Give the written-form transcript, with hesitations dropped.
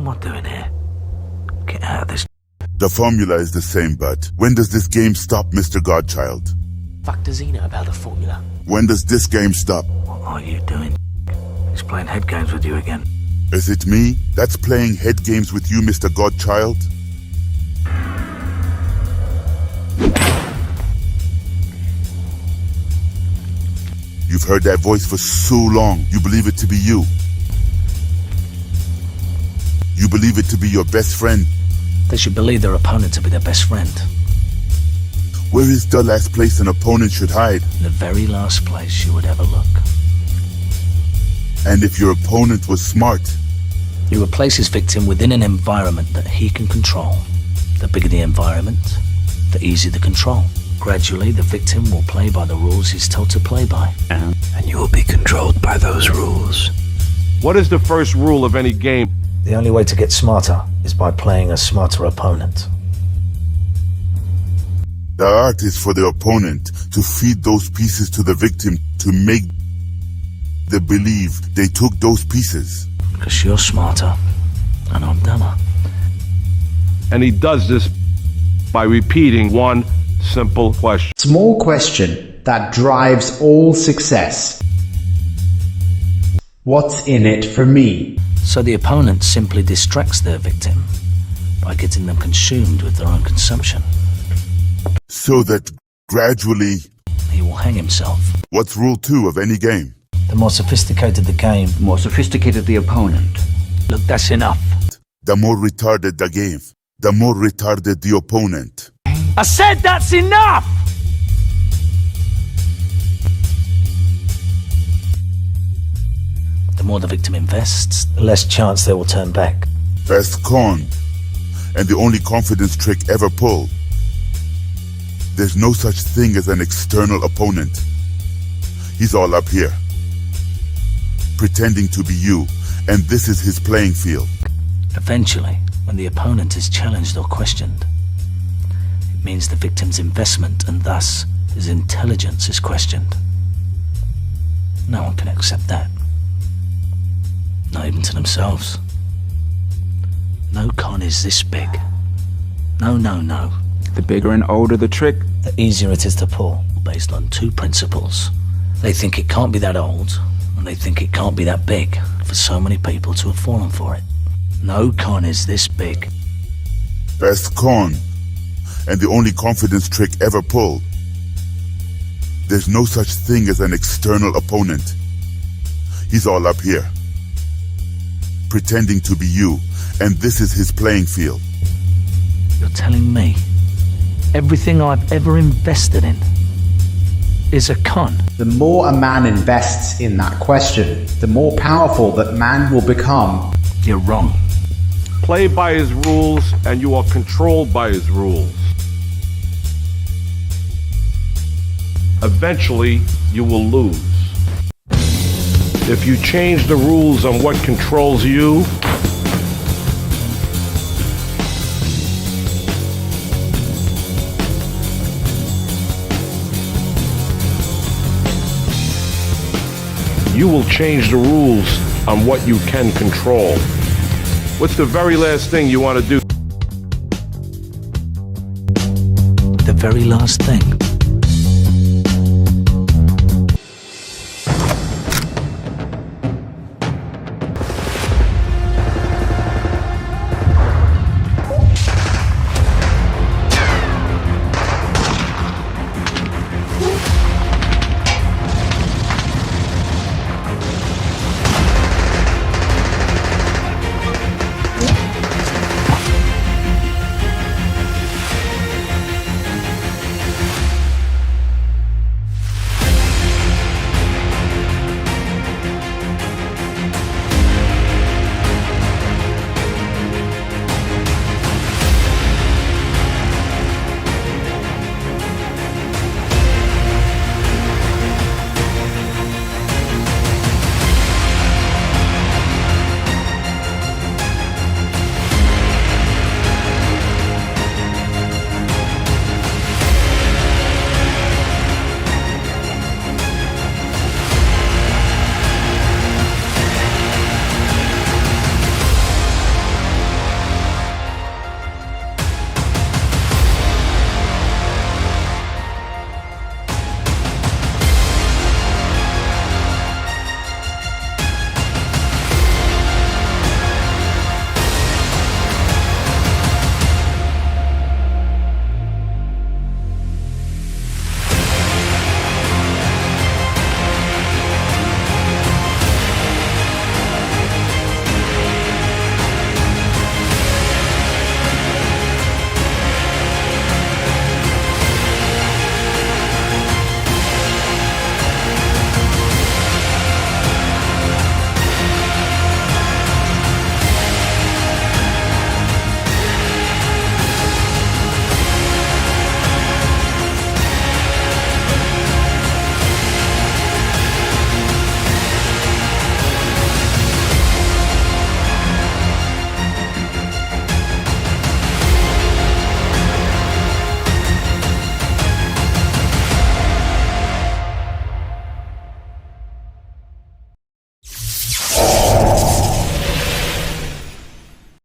am I doing here? Get out of this. The formula is the same, but when does this game stop, Mr. Godchild? Fuck does he know about the formula? When does this game stop? What are you doing? He's playing head games with you again. Is it me that's playing head games with you, Mr. Godchild? You've heard that voice for so long, you believe it to be you. You believe it to be your best friend. They should believe their opponent to be their best friend. Where is the last place an opponent should hide? The very last place you would ever look. And if your opponent was smart? He would place his victim within an environment that he can control. The bigger the environment, the easier the control. Gradually, the victim will play by the rules he's told to play by. And you will be controlled by those rules. What is the first rule of any game? The only way to get smarter is by playing a smarter opponent. The art is for the opponent to feed those pieces to the victim to make them believe they took those pieces. Because you're smarter and I'm dumber. And he does this by repeating one simple question. Small question that drives all success. What's in it for me? So the opponent simply distracts their victim by getting them consumed with their own consumption. So that gradually... he will hang himself. What's rule 2 of any game? The more sophisticated the game, the more sophisticated the opponent. Look, that's enough. The more retarded the game, the more retarded the opponent. I said that's enough! The more the victim invests, the less chance they will turn back. Best con, and the only confidence trick ever pulled. There's no such thing as an external opponent. He's all up here, pretending to be you, and this is his playing field. Eventually, when the opponent is challenged or questioned, it means the victim's investment and thus his intelligence is questioned. No one can accept that. Not even to themselves. No con is this big. No, no, no. The bigger and older the trick, the easier it is to pull, based on 2 principles. They think it can't be that old, and they think it can't be that big, for so many people to have fallen for it. No con is this big. Best con, and the only confidence trick ever pulled. There's no such thing as an external opponent. He's all up here, pretending to be you, and this is his playing field. You're telling me everything I've ever invested in is a con? The more a man invests in that question, the more powerful that man will become. You're wrong. Play by his rules, and you are controlled by his rules. Eventually, you will lose. If you change the rules on what controls you, you will change the rules on what you can control. What's the very last thing you want to do? The very last thing?